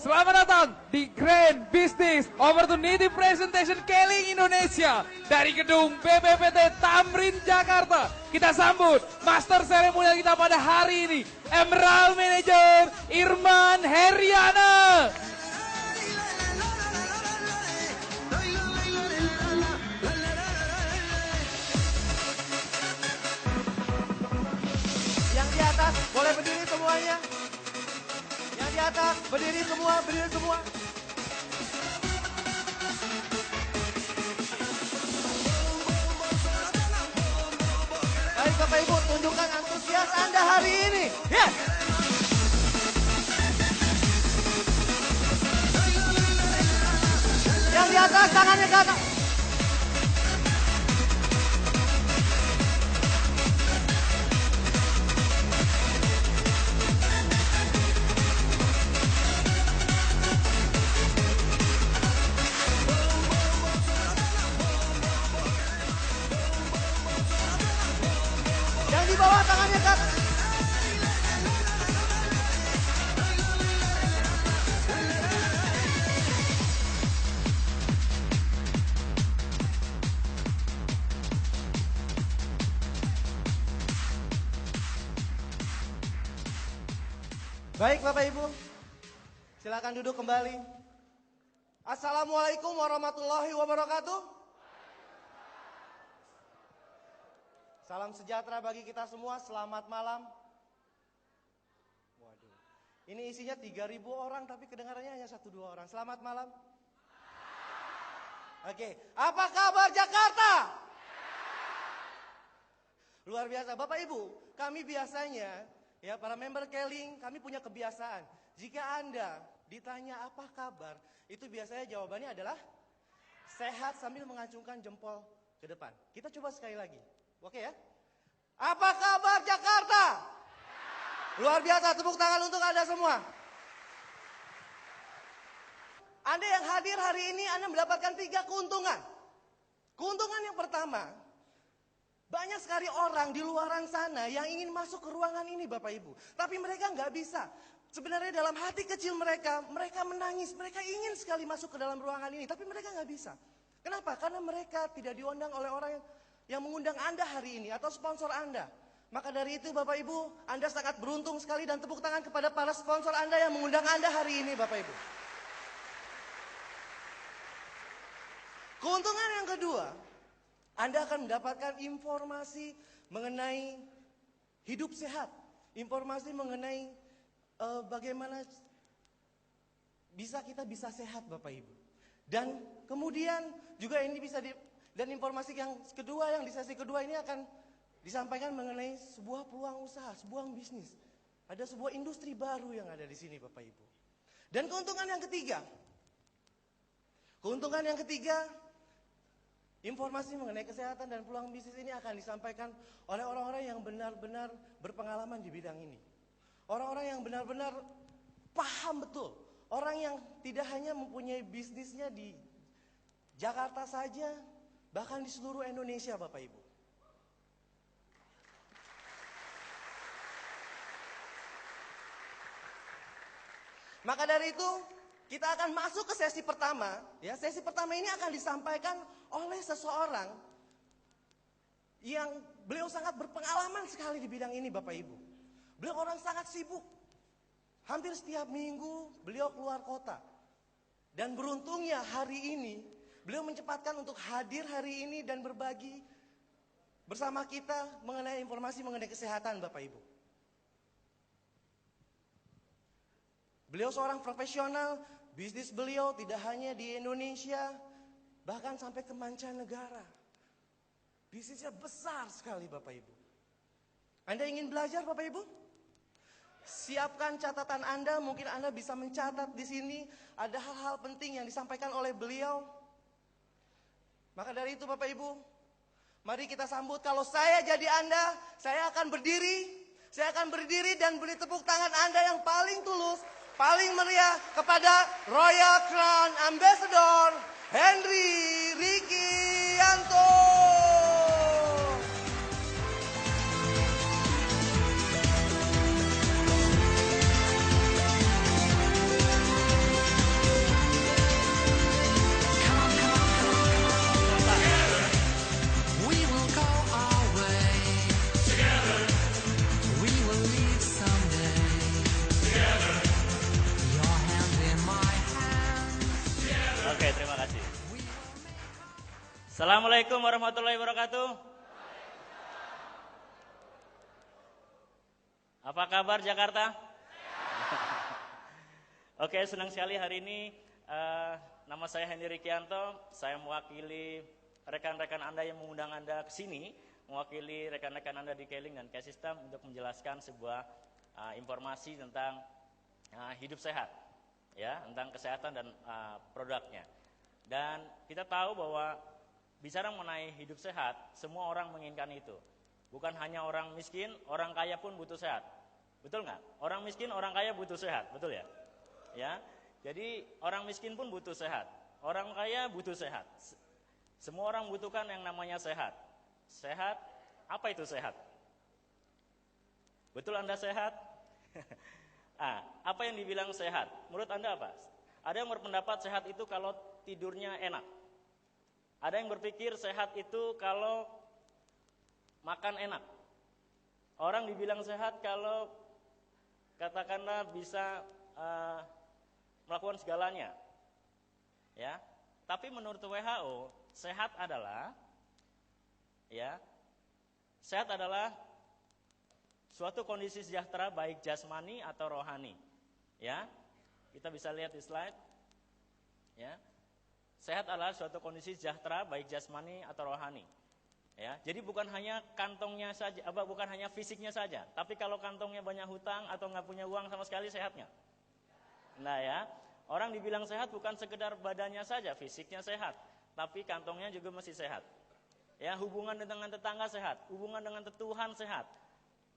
Selamat datang di Grand Business Opportunity Presentation Keling Indonesia dari gedung BPPT Tamrin Jakarta. Kita sambut master seremonial kita pada hari ini, Emerald Manager Irman Heriana. Yang di atas boleh berdiri semuanya. Yang di atas berdiri semua, berdiri semua. Baik Bapak Ibu, tunjukkan antusias Anda hari ini. Yes. Yang di atas tangannya ke atas. Yang di bawah tangannya ke atas. Baik Bapak Ibu, silakan duduk kembali. Assalamualaikum warahmatullahi wabarakatuh. Salam sejahtera bagi kita semua, selamat malam. Waduh, ini isinya 3.000 orang tapi kedengarannya hanya 1-2 orang. Selamat malam. Oke, apa kabar Jakarta? Luar biasa Bapak Ibu, kami biasanya ya para member Keling, kami punya kebiasaan. Jika Anda ditanya apa kabar, itu biasanya jawabannya adalah sehat sambil mengacungkan jempol ke depan. Kita coba sekali lagi. Oke ya. Apa kabar Jakarta? Luar biasa, tepuk tangan untuk Anda semua. Anda yang hadir hari ini, Anda mendapatkan 3 keuntungan. Keuntungan yang pertama, banyak sekali orang di luaran sana yang ingin masuk ke ruangan ini Bapak Ibu. Tapi mereka nggak bisa. Sebenarnya dalam hati kecil mereka menangis. Mereka ingin sekali masuk ke dalam ruangan ini. Tapi mereka nggak bisa. Kenapa? Karena mereka tidak diundang oleh orang yang mengundang Anda hari ini atau sponsor Anda. Maka dari itu Bapak Ibu, Anda sangat beruntung sekali dan tepuk tangan kepada para sponsor Anda yang mengundang Anda hari ini Bapak Ibu. Keuntungan yang kedua, Anda akan mendapatkan informasi mengenai hidup sehat. Informasi mengenai bagaimana kita bisa sehat Bapak Ibu. Dan kemudian juga ini dan informasi yang kedua, yang di sesi kedua ini akan disampaikan mengenai sebuah peluang usaha, sebuah bisnis. Ada sebuah industri baru yang ada di sini Bapak Ibu. Dan keuntungan yang ketiga, informasi mengenai kesehatan dan peluang bisnis ini akan disampaikan oleh orang-orang yang benar-benar berpengalaman di bidang ini. Orang-orang yang benar-benar paham betul. Orang yang tidak hanya mempunyai bisnisnya di Jakarta saja, bahkan di seluruh Indonesia Bapak Ibu. Maka dari itu, kita akan masuk ke sesi pertama. Ya, sesi pertama ini akan disampaikan oleh seseorang yang beliau sangat berpengalaman sekali di bidang ini Bapak Ibu. Beliau orang sangat sibuk. Hampir setiap minggu beliau keluar kota. Dan beruntungnya hari ini beliau menyempatkan untuk hadir hari ini dan berbagi bersama kita mengenai informasi mengenai kesehatan Bapak Ibu. Beliau seorang profesional, bisnis beliau tidak hanya di Indonesia, bahkan sampai ke mancanegara. Bisnisnya besar sekali Bapak Ibu. Anda ingin belajar Bapak Ibu? Siapkan catatan Anda, mungkin Anda bisa mencatat di sini ada hal-hal penting yang disampaikan oleh beliau. Maka dari itu Bapak Ibu, mari kita sambut. Kalau saya jadi Anda, saya akan berdiri. Saya akan berdiri dan beri tepuk tangan Anda yang paling tulus, paling meriah kepada Royal Crown Ambassador Henry Rikianto. Assalamualaikum warahmatullahi wabarakatuh. Apa kabar Jakarta? Oke, senang sekali hari ini. Nama saya Hendy Rikianto. Saya mewakili rekan-rekan Anda yang mengundang Anda ke sini, mewakili rekan-rekan Anda di Keling dan K-System untuk menjelaskan sebuah informasi tentang hidup sehat, ya, tentang kesehatan dan produknya. Dan kita tahu bahwa bicara mengenai hidup sehat, semua orang menginginkan itu. Bukan hanya orang miskin, orang kaya pun butuh sehat. Betul nggak? Orang miskin, orang kaya butuh sehat, betul ya? Ya, jadi orang miskin pun butuh sehat, orang kaya butuh sehat. Semua orang butuhkan yang namanya sehat. Sehat, apa itu sehat? Betul Anda sehat? Apa yang dibilang sehat? Menurut Anda apa? Ada yang berpendapat sehat itu kalau tidurnya enak. Ada yang berpikir sehat itu kalau makan enak. Orang dibilang sehat kalau katakanlah bisa melakukan segalanya. Ya. Tapi menurut WHO, sehat adalah suatu kondisi sejahtera baik jasmani atau rohani. Ya. Kita bisa lihat di slide. Ya. Sehat adalah suatu kondisi sejahtera baik jasmani atau rohani. Ya, jadi bukan hanya kantongnya saja, bukan hanya fisiknya saja. Tapi kalau kantongnya banyak hutang atau nggak punya uang sama sekali, sehatnya. Nah ya, orang dibilang sehat bukan sekedar badannya saja, fisiknya sehat, tapi kantongnya juga mesti sehat. Ya, hubungan dengan tetangga sehat, hubungan dengan Tuhan sehat.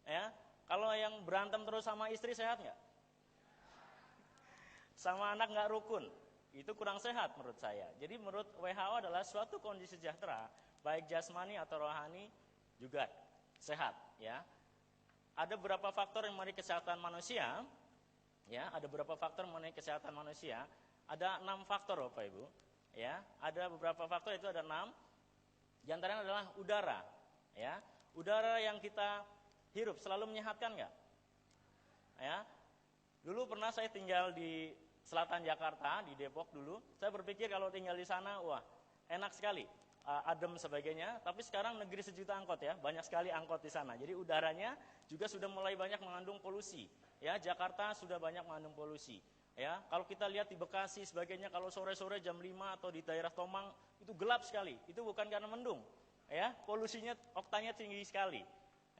Ya, kalau yang berantem terus sama istri sehat nggak? Sama anak nggak rukun. Itu kurang sehat menurut saya. Jadi menurut WHO adalah suatu kondisi sejahtera, baik jasmani atau rohani juga sehat. Ya, ada beberapa faktor yang mengenai kesehatan manusia. Ya, ada beberapa faktor mengenai kesehatan manusia. Ada 6 faktor, Bapak Ibu. Ya, ada beberapa faktor, itu ada 6. Di antaranya adalah udara. Ya, udara yang kita hirup selalu menyehatkan nggak? Ya, dulu pernah saya tinggal di selatan Jakarta, di Depok dulu. Saya berpikir kalau tinggal di sana, wah enak sekali, adem sebagainya. Tapi sekarang negeri sejuta angkot ya, banyak sekali angkot di sana. Jadi udaranya juga sudah mulai banyak mengandung polusi. Ya, Jakarta sudah banyak mengandung polusi. Ya, kalau kita lihat di Bekasi sebagainya, kalau sore-sore jam 5 atau di daerah Tomang itu gelap sekali. Itu bukan karena mendung. Ya, polusinya oktanya tinggi sekali.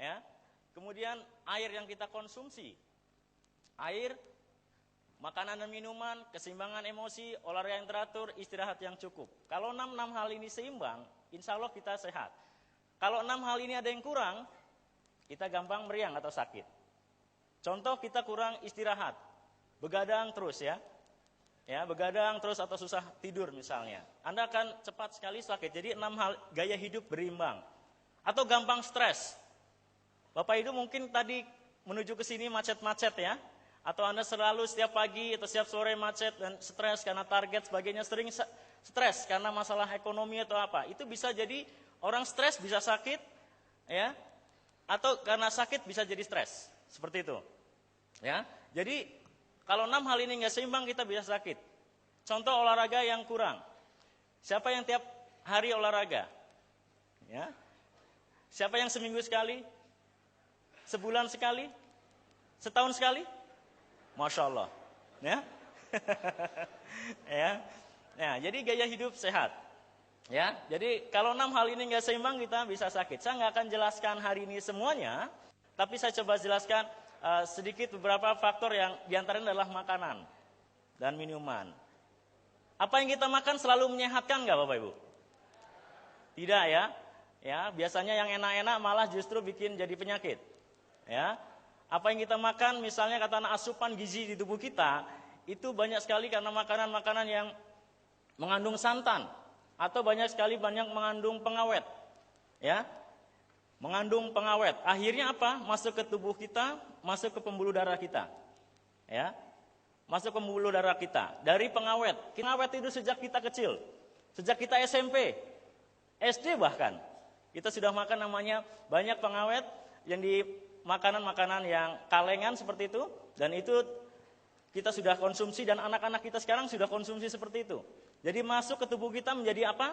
Ya. Kemudian air yang kita konsumsi. Air, makanan dan minuman, keseimbangan emosi, olahraga yang teratur, istirahat yang cukup. Kalau 6 hal ini seimbang, insya Allah kita sehat. Kalau 6 hal ini ada yang kurang, kita gampang meriang atau sakit. Contoh, kita kurang istirahat, begadang terus ya. Ya, begadang terus atau susah tidur misalnya. Anda akan cepat sekali sakit. Jadi 6 hal gaya hidup berimbang. Atau gampang stres. Bapak Ibu mungkin tadi menuju ke sini macet-macet ya. Atau Anda selalu setiap pagi atau setiap sore macet dan stres karena target sebagainya, sering stres karena masalah ekonomi atau apa. Itu bisa jadi orang stres bisa sakit ya. Atau karena sakit bisa jadi stres. Seperti itu. Ya. Jadi kalau 6 hal ini nggak seimbang kita bisa sakit. Contoh olahraga yang kurang. Siapa yang tiap hari olahraga? Ya. Siapa yang seminggu sekali? Sebulan sekali? Setahun sekali? Masya Allah, ya, ya, nah, jadi gaya hidup sehat, ya. Jadi kalau 6 hal ini nggak seimbang kita bisa sakit. Saya nggak akan jelaskan hari ini semuanya, tapi saya coba jelaskan sedikit beberapa faktor yang diantaranya adalah makanan dan minuman. Apa yang kita makan selalu menyehatkan nggak, Bapak Ibu? Tidak ya, ya. Biasanya yang enak-enak malah justru bikin jadi penyakit, ya. Apa yang kita makan, misalnya katakan asupan gizi di tubuh kita, itu banyak sekali karena makanan-makanan yang mengandung santan. Atau banyak mengandung pengawet. Ya, mengandung pengawet. Akhirnya apa? Masuk ke tubuh kita, masuk ke pembuluh darah kita. Ya, masuk ke pembuluh darah kita. Dari pengawet. Pengawet itu sejak kita kecil. Sejak kita SMP, SD bahkan. Kita sudah makan namanya banyak pengawet yang di makanan-makanan yang kalengan seperti itu, dan itu kita sudah konsumsi dan anak-anak kita sekarang sudah konsumsi seperti itu. Jadi masuk ke tubuh kita menjadi apa?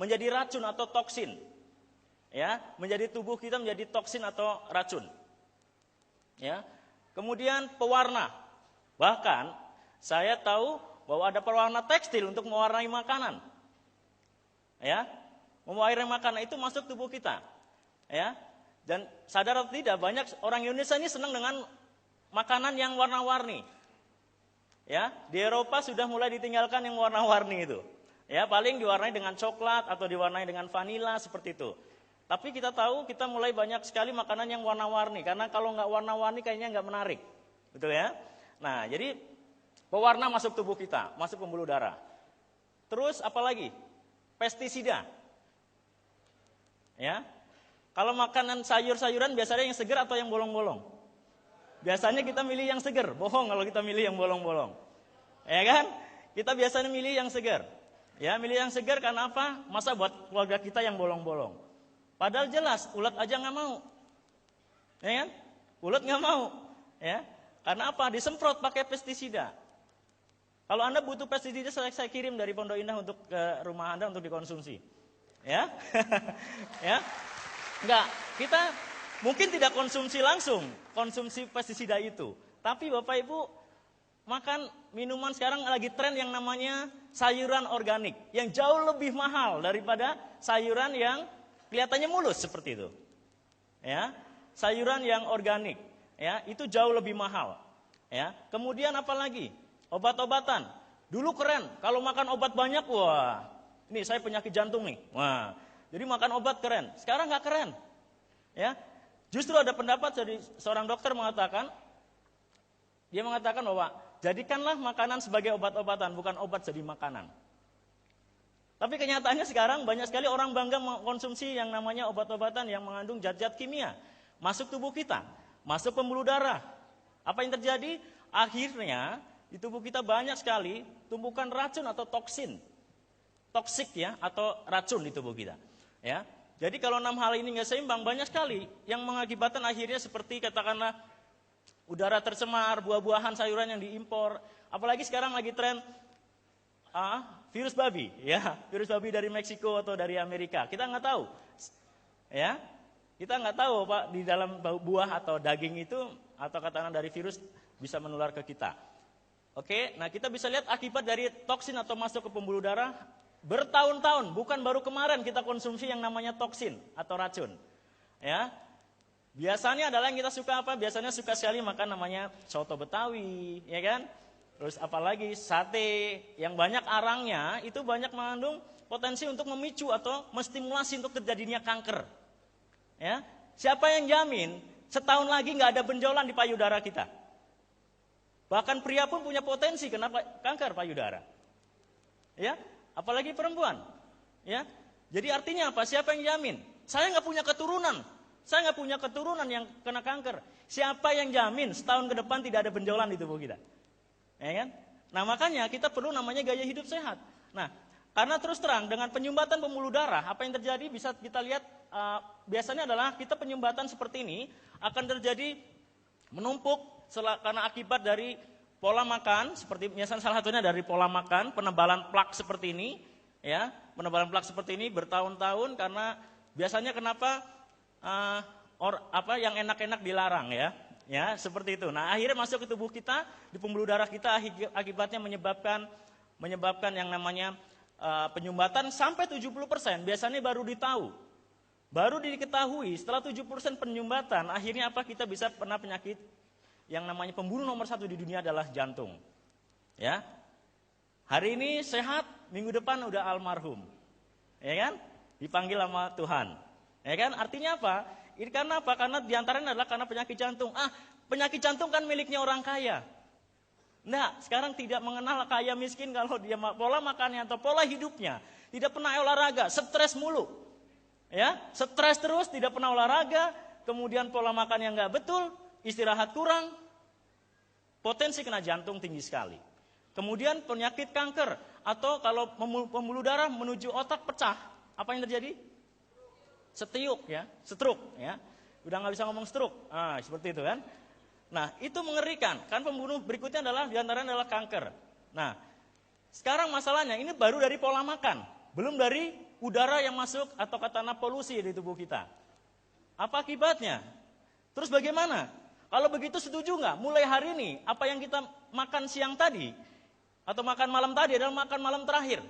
menjadi racun atau toksin. Ya, menjadi tubuh kita menjadi toksin atau racun. Ya. Kemudian pewarna. Bahkan saya tahu bahwa ada pewarna tekstil untuk mewarnai makanan. Ya. Mewarnai makanan itu masuk tubuh kita. Ya. Dan sadar atau tidak, banyak orang Indonesia ini senang dengan makanan yang warna-warni. Ya, di Eropa sudah mulai ditinggalkan yang warna-warni itu. Ya, paling diwarnai dengan coklat atau diwarnai dengan vanila seperti itu. Tapi kita tahu kita mulai banyak sekali makanan yang warna-warni. Karena kalau nggak warna-warni kayaknya nggak menarik. Betul ya? Nah, jadi pewarna masuk tubuh kita, masuk pembuluh darah. Terus apalagi? Pestisida. Ya. Kalau makanan sayur-sayuran biasanya yang segar atau yang bolong-bolong? Biasanya kita milih yang segar. Bohong kalau kita milih yang bolong-bolong. Ya kan? Kita biasanya milih yang segar. Ya, milih yang segar karena apa? Masa buat keluarga kita yang bolong-bolong. Padahal jelas, ulat aja nggak mau, ya kan? Ulat nggak mau, ya. Karena apa? Disemprot pakai pestisida. Kalau Anda butuh pestisida, saya kirim dari Pondok Indah untuk ke rumah Anda untuk dikonsumsi, ya. Ya, nggak. Kita mungkin tidak konsumsi langsung, konsumsi pestisida itu. Tapi Bapak Ibu makan minuman sekarang lagi tren yang namanya sayuran organik, yang jauh lebih mahal daripada sayuran yang kelihatannya mulus seperti itu. Ya, sayuran yang organik, ya, itu jauh lebih mahal. Ya, kemudian apa lagi? Obat-obatan. Dulu keren, kalau makan obat banyak, wah, ini saya penyakit jantung nih. Wah, jadi makan obat keren. Sekarang nggak keren. Ya, justru ada pendapat dari seorang dokter mengatakan, dia mengatakan bahwa jadikanlah makanan sebagai obat-obatan, bukan obat jadi makanan. Tapi kenyataannya sekarang banyak sekali orang bangga mengkonsumsi yang namanya obat-obatan yang mengandung zat-zat kimia. Masuk tubuh kita, masuk pembuluh darah. Apa yang terjadi? Akhirnya di tubuh kita banyak sekali tumpukan racun atau toksin. Toksik ya, atau racun di tubuh kita. Ya. Jadi kalau 6 hal ini nggak seimbang, banyak sekali yang mengakibatkan akhirnya seperti katakanlah udara tercemar, buah-buahan, sayuran yang diimpor. Apalagi sekarang lagi tren virus babi, ya, virus babi dari Meksiko atau dari Amerika, kita nggak tahu, ya, kita nggak tahu Pak di dalam buah atau daging itu atau katakanlah dari virus bisa menular ke kita. Oke, nah kita bisa lihat akibat dari toksin atau masuk ke pembuluh darah bertahun-tahun, bukan baru kemarin kita konsumsi yang namanya toksin atau racun, ya. Biasanya adalah yang kita suka apa? Biasanya suka sekali makan namanya soto Betawi, ya kan? Terus apalagi sate yang banyak arangnya itu banyak mengandung potensi untuk memicu atau menstimulasi untuk terjadinya kanker. Ya, siapa yang jamin setahun lagi nggak ada benjolan di payudara kita? Bahkan pria pun punya potensi kena kanker payudara. Ya, apalagi perempuan. Ya, jadi artinya apa? Siapa yang jamin? Saya nggak punya keturunan. Saya nggak punya keturunan yang kena kanker. Siapa yang jamin setahun ke depan tidak ada benjolan di tubuh kita? Ya kan? Nah makanya kita perlu namanya gaya hidup sehat. Nah karena terus terang dengan penyumbatan pembuluh darah, apa yang terjadi bisa kita lihat biasanya adalah kita penyumbatan seperti ini akan terjadi menumpuk karena akibat dari pola makan, seperti misalnya salah satunya dari pola makan, penebalan plak seperti ini, ya, penebalan plak seperti ini bertahun-tahun karena biasanya kenapa yang enak-enak dilarang ya. Ya, seperti itu. Nah, akhirnya masuk ke tubuh kita, di pembuluh darah kita akibatnya menyebabkan yang namanya penyumbatan sampai 70%. Biasanya baru ditahu. Baru diketahui setelah 70% penyumbatan, akhirnya apa? Kita bisa kena penyakit yang namanya pembunuh nomor 1 di dunia adalah jantung. Ya. Hari ini sehat, minggu depan udah almarhum. Ya kan? Dipanggil sama Tuhan. Ya kan? Artinya apa? Ini karena apa? Karena diantaranya adalah karena penyakit jantung. Penyakit jantung kan miliknya orang kaya. Nah, sekarang tidak mengenal kaya miskin kalau dia pola makannya atau pola hidupnya tidak pernah olahraga, stres mulu. Ya, stres terus, tidak pernah olahraga, kemudian pola makan yang nggak betul, istirahat kurang, potensi kena jantung tinggi sekali. Kemudian penyakit kanker atau kalau pembuluh darah menuju otak pecah, apa yang terjadi? Stroke ya, stroke ya. Udah nggak bisa ngomong stroke. Seperti itu kan. Nah, itu mengerikan. Kan pembunuh berikutnya adalah diantaranya adalah kanker. Nah, sekarang masalahnya ini baru dari pola makan, belum dari udara yang masuk atau katakanlah polusi di tubuh kita. Apa akibatnya? Terus bagaimana? Kalau begitu setuju nggak? Mulai hari ini, apa yang kita makan siang tadi, atau makan malam tadi adalah makan malam terakhir.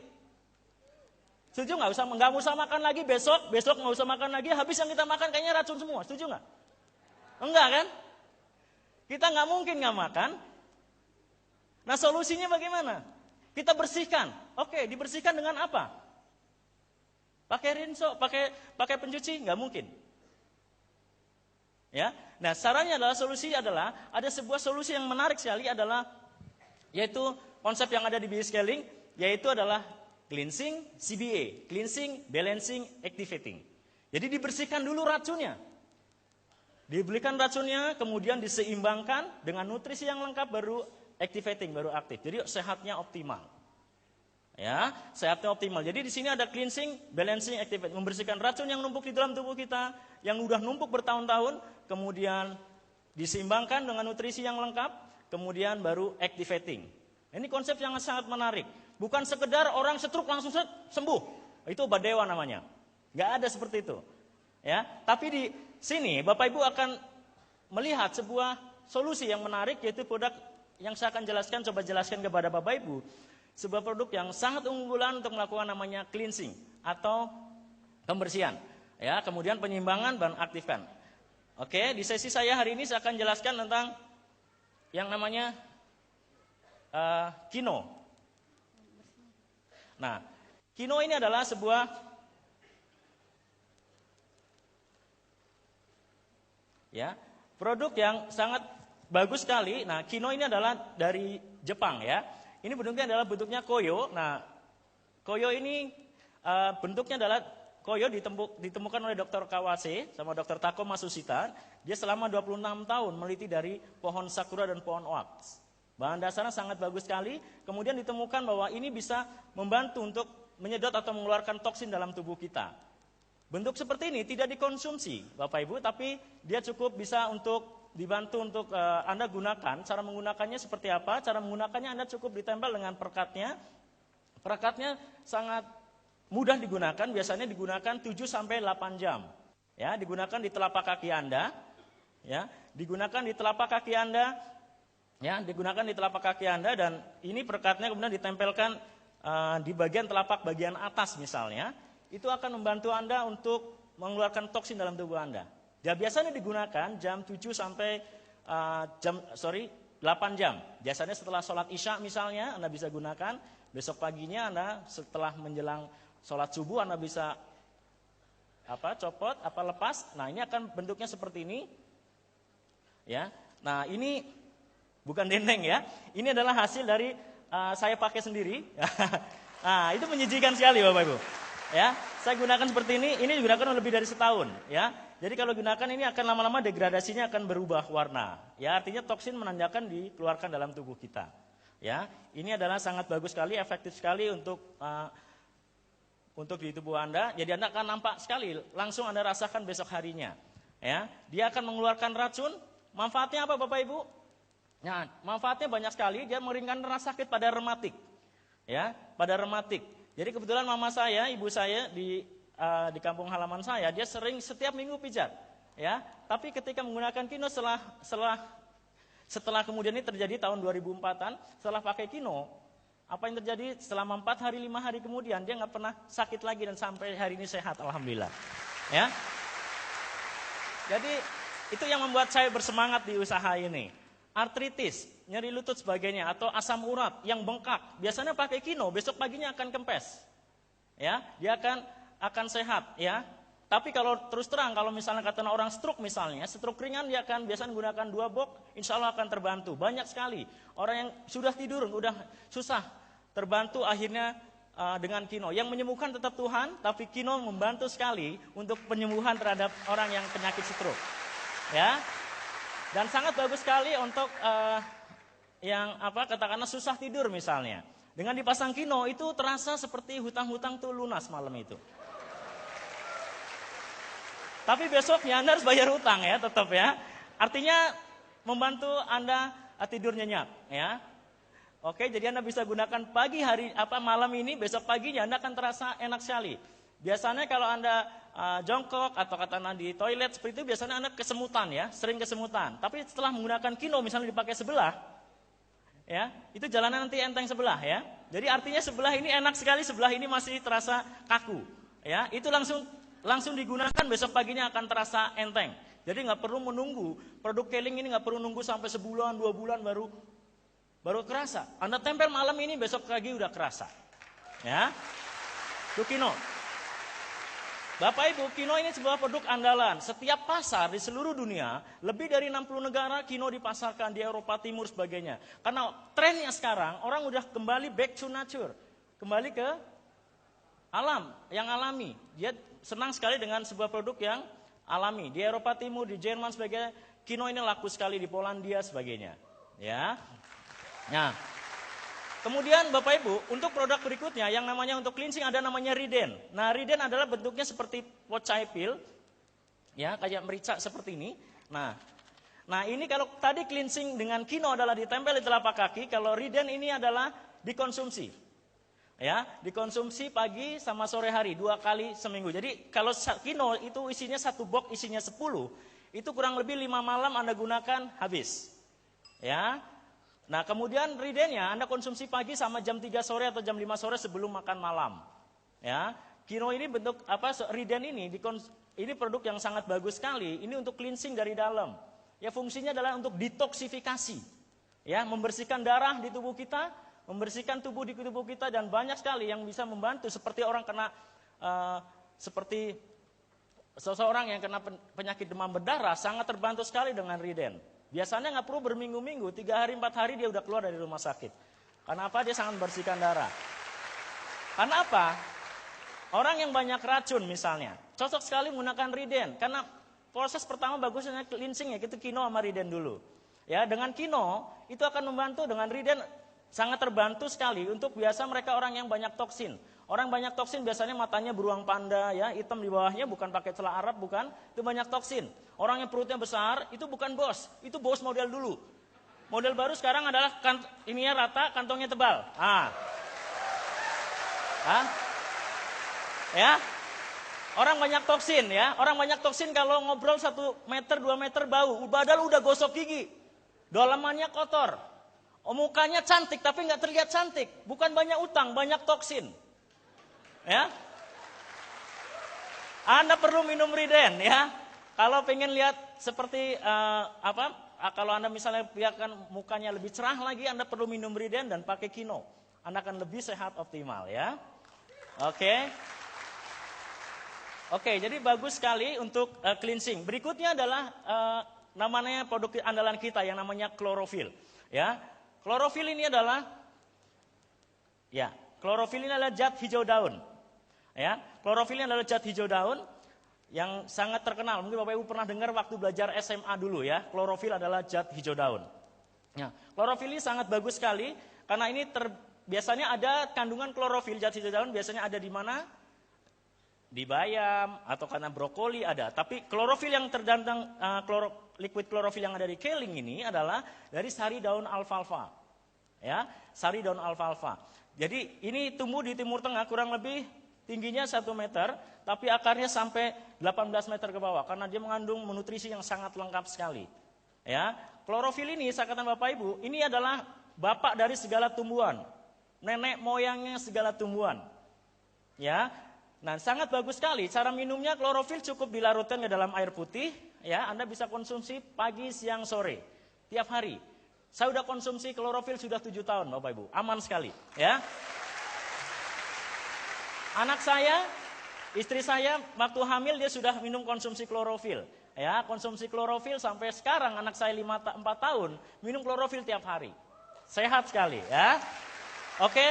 Setuju nggak? Nggak usah makan lagi besok nggak usah makan lagi, habis yang kita makan kayaknya racun semua. Setuju nggak? Enggak kan? Kita nggak mungkin nggak makan. Nah solusinya bagaimana? Kita bersihkan. Oke, dibersihkan dengan apa? Pakai rinso, pakai pencuci? Nggak mungkin. Ya, nah caranya adalah solusi adalah ada sebuah solusi yang menarik sekali adalah yaitu konsep yang ada di Bioscaling, yaitu adalah cleansing CBA, cleansing, balancing, activating. Jadi dibersihkan dulu racunnya. Diberikan racunnya, kemudian diseimbangkan dengan nutrisi yang lengkap, baru activating, baru aktif. Jadi sehatnya optimal. Ya, sehatnya optimal. Jadi di sini ada cleansing, balancing, activating, membersihkan racun yang numpuk di dalam tubuh kita, yang udah numpuk bertahun-tahun, kemudian diseimbangkan dengan nutrisi yang lengkap, kemudian baru activating. Ini konsep yang sangat menarik. Bukan sekedar orang stroke langsung sembuh. Itu obat dewa namanya. Nggak ada seperti itu. Ya, tapi di sini Bapak Ibu akan melihat sebuah solusi yang menarik, yaitu produk yang saya akan jelaskan, coba jelaskan kepada Bapak Ibu. Sebuah produk yang sangat unggulan untuk melakukan namanya cleansing atau pembersihan. Ya, kemudian penyiimbangan dan aktifkan. Oke, di sesi saya hari ini saya akan jelaskan tentang yang namanya Kino. Nah, Kino ini adalah sebuah produk yang sangat bagus sekali. Nah, Kino ini adalah dari Jepang ya. Ini bentuknya adalah bentuknya koyo. Nah, koyo ini bentuknya adalah koyo ditemukan oleh Dr. Kawase sama Dr. Tako Masushita. Dia selama 26 tahun meneliti dari pohon sakura dan pohon oak. Bahan dasarnya sangat bagus sekali. Kemudian ditemukan bahwa ini bisa membantu untuk menyedot atau mengeluarkan toksin dalam tubuh kita. Bentuk seperti ini tidak dikonsumsi, Bapak Ibu, tapi dia cukup bisa untuk dibantu untuk Anda gunakan. Cara menggunakannya seperti apa? Cara menggunakannya Anda cukup ditempel dengan perekatnya. Perekatnya sangat mudah digunakan, biasanya digunakan 7 sampai 8 jam. Ya, digunakan di telapak kaki Anda. Ya, digunakan di telapak kaki Anda. Ya, digunakan di telapak kaki Anda, dan ini perekatnya kemudian ditempelkan di bagian telapak bagian atas misalnya. Itu akan membantu Anda untuk mengeluarkan toksin dalam tubuh Anda. Ya, biasanya digunakan jam 7 sampai 8 jam. Biasanya setelah sholat isya misalnya Anda bisa gunakan. Besok paginya Anda setelah menjelang sholat subuh Anda bisa copot, lepas. Nah, ini akan bentuknya seperti ini. Ya. Nah, ini bukan dendeng ya. Ini adalah hasil dari saya pakai sendiri. Nah, itu menjijikan sekali Bapak Ibu. Ya, saya gunakan seperti ini digunakan lebih dari setahun ya. Jadi kalau gunakan ini akan lama-lama degradasinya akan berubah warna. Ya, artinya toksin menandakan dikeluarkan dalam tubuh kita. Ya, ini adalah sangat bagus sekali, efektif sekali untuk di tubuh Anda. Jadi Anda akan nampak sekali, langsung Anda rasakan besok harinya. Ya, dia akan mengeluarkan racun. Manfaatnya apa Bapak Ibu? Nah, manfaatnya banyak sekali. Dia meringankan rasa sakit pada rematik. Ya, pada rematik. Jadi kebetulan mama saya, ibu saya di kampung halaman saya, dia sering setiap minggu pijat, ya. Tapi ketika menggunakan Kino setelah kemudian ini terjadi tahun 2004-an, setelah pakai Kino, apa yang terjadi selama 4 hari 5 hari kemudian dia nggak pernah sakit lagi dan sampai hari ini sehat, alhamdulillah. Ya. Jadi itu yang membuat saya bersemangat di usaha ini. Artritis, nyeri lutut sebagainya, atau asam urat yang bengkak, biasanya pakai Kino, besok paginya akan kempes. Ya, dia akan sehat ya. Tapi kalau terus terang, kalau misalnya kata orang stroke misalnya, stroke ringan dia akan biasanya menggunakan 2 box, insya Allah akan terbantu. Banyak sekali orang yang sudah tidur, udah susah terbantu akhirnya dengan Kino. Yang menyembuhkan tetap Tuhan, tapi Kino membantu sekali untuk penyembuhan terhadap orang yang penyakit stroke. Ya. Dan sangat bagus sekali untuk yang katakanlah susah tidur misalnya. Dengan dipasang Kino itu terasa seperti hutang-hutang tuh lunas malam itu. Tapi besoknya Anda harus bayar hutang ya, tetap ya. Artinya membantu Anda tidur nyenyak ya. Oke, jadi Anda bisa gunakan pagi hari malam ini, besok paginya Anda akan terasa enak sekali. Biasanya kalau Anda jongkok atau katakanlah di toilet seperti itu, biasanya Anda kesemutan ya, sering kesemutan. Tapi setelah menggunakan kino misalnya dipakai sebelah, ya, itu jalannya nanti enteng sebelah ya. Jadi artinya sebelah ini enak sekali, sebelah ini masih terasa kaku. Ya, itu langsung digunakan, besok paginya akan terasa enteng. Jadi nggak perlu menunggu, produk Keling ini nggak perlu nunggu sampai sebulan, 2 bulan baru kerasa. Anda tempel malam ini, besok pagi udah kerasa. Ya, itu kino. Bapak Ibu, kino ini sebuah produk andalan. Setiap pasar di seluruh dunia, lebih dari 60 negara kino dipasarkan, di Eropa Timur sebagainya. Karena trennya sekarang, orang udah kembali back to nature. Kembali ke alam, yang alami. Dia senang sekali dengan sebuah produk yang alami. Di Eropa Timur, di Jerman sebagainya, kino ini laku sekali, di Polandia sebagainya. Ya. Nah, kemudian Bapak Ibu, untuk produk berikutnya yang namanya untuk cleansing ada namanya Riden. Nah, Riden adalah bentuknya seperti pocai pil, ya, kayak merica seperti ini. Nah ini kalau tadi cleansing dengan kino adalah ditempel di telapak kaki, kalau Riden ini adalah dikonsumsi. Ya, dikonsumsi pagi sama sore hari 2 kali seminggu. Jadi kalau kino itu isinya 1 box isinya 10, itu kurang lebih 5 malam Anda gunakan habis. Ya. Nah, kemudian Ridennya Anda konsumsi pagi sama jam 3 sore atau jam 5 sore sebelum makan malam. Ya. Kino ini bentuk Riden ini produk yang sangat bagus sekali. Ini untuk cleansing dari dalam. Ya, fungsinya adalah untuk detoksifikasi. Ya, membersihkan darah di tubuh kita, membersihkan tubuh di tubuh kita, dan banyak sekali yang bisa membantu, seperti orang kena seperti seseorang yang kena penyakit demam berdarah sangat terbantu sekali dengan Riden. Biasanya nggak perlu berminggu-minggu, 3 hari 4 hari dia udah keluar dari rumah sakit. Karena apa? Dia sangat membersihkan darah. Karena apa? Orang yang banyak racun misalnya, cocok sekali menggunakan Riden. Karena proses pertama bagusnya cleansing ya, itu kino sama Riden dulu. Ya, dengan kino itu akan membantu, dengan Riden sangat terbantu sekali untuk biasa mereka orang yang banyak toksin. Orang banyak toksin biasanya matanya beruang panda ya, hitam di bawahnya, bukan pakai celah Arab, bukan, itu banyak toksin. Orang yang perutnya besar itu bukan bos, itu bos model dulu. Model baru sekarang adalah ininya rata, kantongnya tebal. Ya. Orang banyak toksin ya, orang banyak toksin kalau ngobrol 1 meter 2 meter bau, padahal udah gosok gigi. Dalamannya kotor. Mukanya cantik tapi nggak terlihat cantik, bukan banyak utang, banyak toksin. Ya, Anda perlu minum Riden ya. Kalau pengen lihat seperti kalau Anda misalnya biarkan mukanya lebih cerah lagi, Anda perlu minum Riden dan pakai kino. Anda akan lebih sehat optimal ya. Oke, jadi bagus sekali untuk cleansing. Berikutnya adalah namanya produk andalan kita yang namanya klorofil. Ya, klorofil ini adalah zat hijau daun. Ya, klorofil ini adalah zat hijau daun yang sangat terkenal. Mungkin Bapak Ibu pernah dengar waktu belajar SMA dulu ya. Klorofil adalah zat hijau daun. Nah, klorofil ini sangat bagus sekali karena ini biasanya ada kandungan klorofil zat hijau daun, biasanya ada di mana? Di bayam atau karena brokoli ada. Tapi klorofil yang terdanang liquid klorofil yang ada di Keling ini adalah dari sari daun alfalfa. Ya, sari daun alfalfa. Jadi ini tumbuh di Timur Tengah, kurang lebih tingginya 1 meter, tapi akarnya sampai 18 meter ke bawah karena dia mengandung nutrisi yang sangat lengkap sekali. Ya, klorofil ini saya katakan Bapak Ibu, ini adalah bapak dari segala tumbuhan, nenek moyangnya segala tumbuhan. Ya, nah sangat bagus sekali. Cara minumnya klorofil cukup dilarutkan ke dalam air putih. Ya, Anda bisa konsumsi pagi, siang, sore, tiap hari. Saya sudah konsumsi klorofil sudah 7 tahun Bapak Ibu, aman sekali. Ya. Anak saya, istri saya waktu hamil dia sudah minum konsumsi klorofil. Ya, konsumsi klorofil sampai sekarang anak saya 4 tahun minum klorofil tiap hari. Sehat sekali ya. Oke.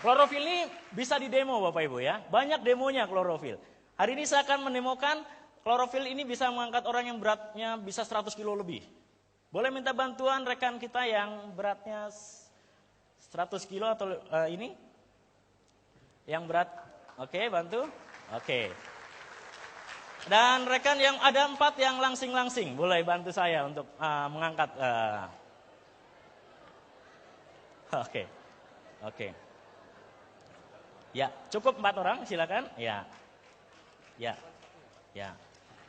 Klorofil ini bisa didemo Bapak Ibu ya. Banyak demonya klorofil. Hari ini saya akan menemukan klorofil ini bisa mengangkat orang yang beratnya bisa 100 kilo lebih. Boleh minta bantuan rekan kita yang beratnya 100 kilo atau ini? Yang berat, oke, bantu. Oke. Dan rekan yang ada 4 yang langsing-langsing, boleh bantu saya untuk mengangkat. Oke. Ya, cukup 4 orang, silakan. Ya. Ya. Ya.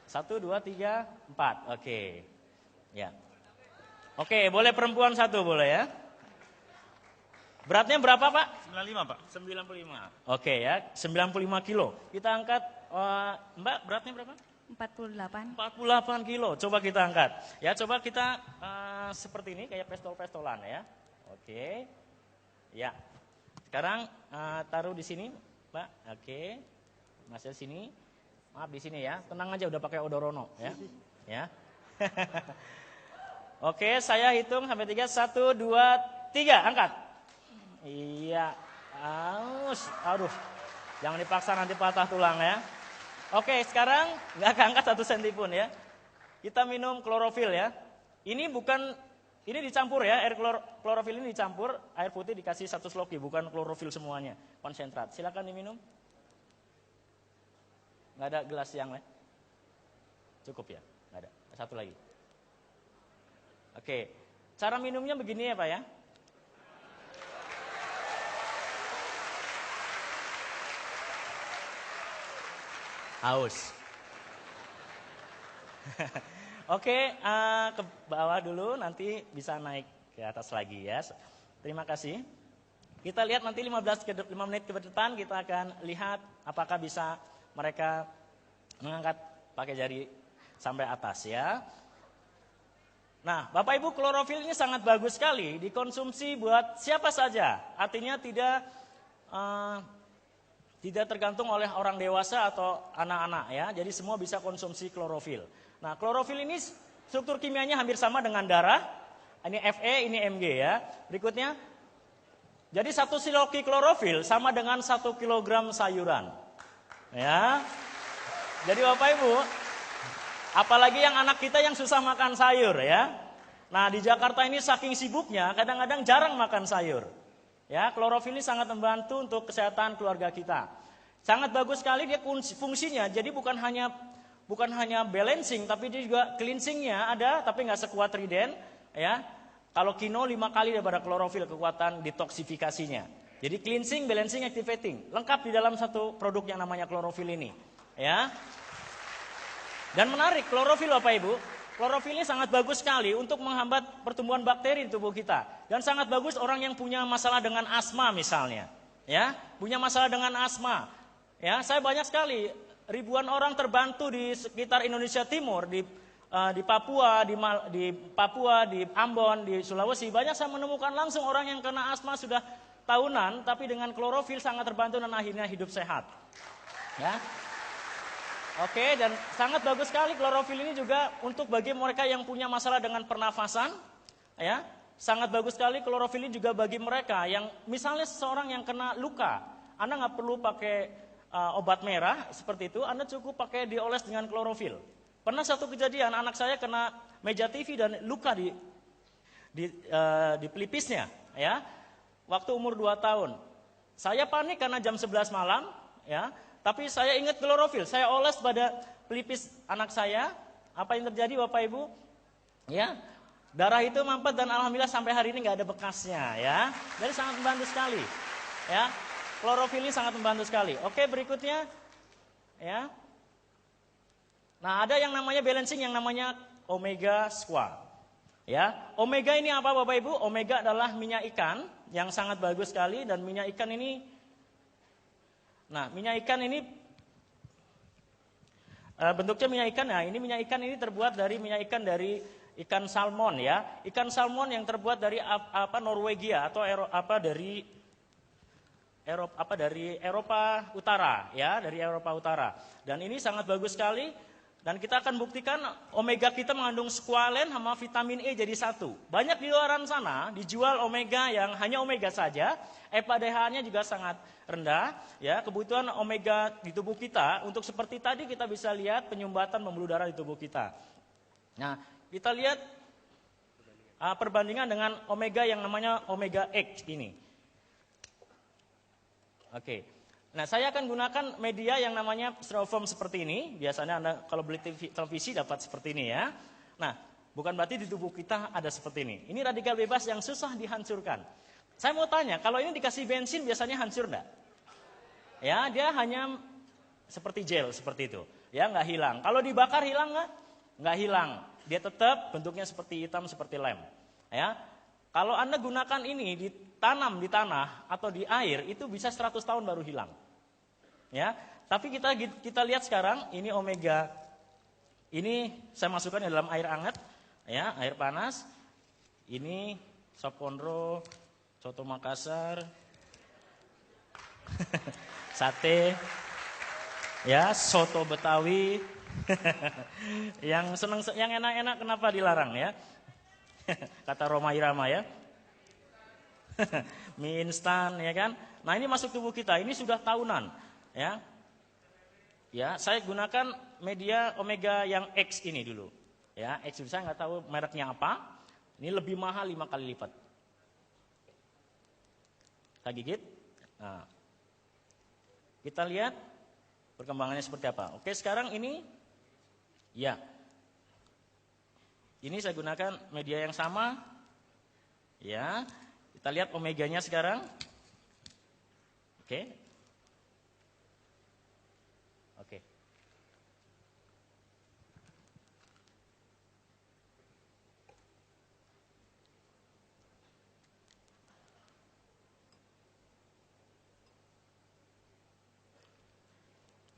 1, 2, 3, 4. Oke. Ya. Oke, boleh perempuan 1 boleh ya. Beratnya berapa, Pak? 95, Pak. 95. Oke ya, 95 kilo. Kita angkat, Mbak, beratnya berapa? 48. 48 kilo. Coba kita angkat. Ya, coba kita seperti ini, kayak pestol-pestolan ya. Oke. Ya. Sekarang taruh di sini, Mbak. Oke. Masih sini. Maaf di sini ya. Tenang aja, udah pakai odorono ya. Ya. Oke, saya hitung sampai 3. 1, 2, 3. Angkat. Iya. Aduh. Jangan dipaksa nanti patah tulang ya. Oke, sekarang nggak keangkat 1 senti pun ya. Kita minum klorofil ya. Ini dicampur ya, air klorofil ini dicampur, air putih dikasih 1 sloki, bukan klorofil semuanya, konsentrat. Silakan diminum. Nggak ada gelas yang lain? Cukup ya? Nggak ada. 1 lagi. Oke, cara minumnya begini ya Pak ya. Haus. Oke, ke bawah dulu, nanti bisa naik ke atas lagi ya. Terima kasih. Kita lihat nanti 5 menit ke depan kita akan lihat apakah bisa mereka mengangkat pakai jari sampai atas ya. Nah, Bapak Ibu, klorofil ini sangat bagus sekali dikonsumsi buat siapa saja. Artinya tidak tergantung oleh orang dewasa atau anak-anak ya. Jadi semua bisa konsumsi klorofil. Nah, klorofil ini struktur kimianya hampir sama dengan darah. Ini Fe, ini Mg ya. Berikutnya, jadi 1 siloki klorofil sama dengan 1 kilogram sayuran. Ya. Jadi Bapak Ibu, apalagi yang anak kita yang susah makan sayur ya. Nah, di Jakarta ini saking sibuknya, kadang-kadang jarang makan sayur. Ya, klorofil ini sangat membantu untuk kesehatan keluarga kita. Sangat bagus sekali dia fungsinya. Jadi bukan hanya balancing, tapi dia juga cleansingnya ada, tapi nggak sekuat Trident. Ya, kalau Kino 5 kali daripada klorofil kekuatan detoksifikasinya. Jadi cleansing, balancing, activating, lengkap di dalam satu produk yang namanya klorofil ini. Ya. Dan menarik, klorofil Bapak Ibu, klorofil ini sangat bagus sekali untuk menghambat pertumbuhan bakteri di tubuh kita. Dan sangat bagus orang yang punya masalah dengan asma misalnya. Ya, punya masalah dengan asma. Ya, saya banyak sekali ribuan orang terbantu di sekitar Indonesia Timur, di Papua, di Ambon, di Sulawesi. Banyak saya menemukan langsung orang yang kena asma sudah tahunan, tapi dengan klorofil sangat terbantu dan akhirnya hidup sehat. Ya. Oke, dan sangat bagus sekali klorofil ini juga untuk bagi mereka yang punya masalah dengan pernafasan. Ya, sangat bagus sekali klorofil ini juga bagi mereka yang misalnya seseorang yang kena luka. Anda nggak perlu pakai obat merah seperti itu, Anda cukup pakai dioles dengan klorofil. Pernah satu kejadian anak saya kena meja TV dan luka di pelipisnya, ya. Waktu umur 2 tahun. Saya panik karena jam 11 malam, ya. Tapi saya ingat klorofil, saya oles pada pelipis anak saya. Apa yang terjadi Bapak Ibu? Ya, darah itu mampet dan alhamdulillah sampai hari ini nggak ada bekasnya, ya. Jadi sangat membantu sekali, ya. Klorofil ini sangat membantu sekali. Oke, berikutnya, ya. Nah, ada yang namanya balancing, yang namanya omega squat. Ya, omega ini apa Bapak Ibu? Omega adalah minyak ikan yang sangat bagus sekali dan minyak ikan ini. Nah, minyak ikan ini bentuknya minyak ikan. Nah, ini minyak ikan ini terbuat dari minyak ikan dari ikan salmon ya. Ikan salmon yang terbuat dari Norwegia atau dari Eropa Utara ya, dari Eropa Utara. Dan ini sangat bagus sekali. Dan kita akan buktikan omega kita mengandung squalen sama vitamin E jadi satu. Banyak di luar sana dijual omega yang hanya omega saja, EPA DHA-nya juga sangat rendah. Ya, kebutuhan omega di tubuh kita untuk seperti tadi kita bisa lihat penyumbatan pembuluh darah di tubuh kita. Nah, kita lihat perbandingan dengan omega yang namanya omega X ini. Oke. Nah, saya akan gunakan media yang namanya styrofoam seperti ini. Biasanya Anda kalau beli televisi dapat seperti ini ya. Nah, bukan berarti di tubuh kita ada seperti ini. Ini radikal bebas yang susah dihancurkan. Saya mau tanya, kalau ini dikasih bensin biasanya hancur enggak? Ya, dia hanya seperti gel seperti itu. Ya, nggak hilang. Kalau dibakar hilang nggak? Nggak hilang. Dia tetap bentuknya seperti hitam seperti lem. Ya, kalau Anda gunakan ini ditanam di tanah atau di air itu bisa 100 tahun baru hilang. Ya, tapi kita lihat sekarang ini omega. Ini saya masukkan di dalam air hangat, ya, air panas. Ini sop konro, soto Makassar, sate, ya, soto Betawi. Yang senang, yang enak-enak kenapa dilarang ya? Kata Roma Irama ya. Mie instan ya kan. Nah, ini masuk tubuh kita, ini sudah tahunan ya. Ya, saya gunakan media omega yang X ini dulu. Ya, X saya nggak tahu mereknya apa. Ini lebih mahal 5 kali lipat. Saya gigit. Nah, kita lihat perkembangannya seperti apa. Oke, sekarang ini, ya, ini saya gunakan media yang sama. Ya, kita lihat omeganya sekarang. Oke. Oke.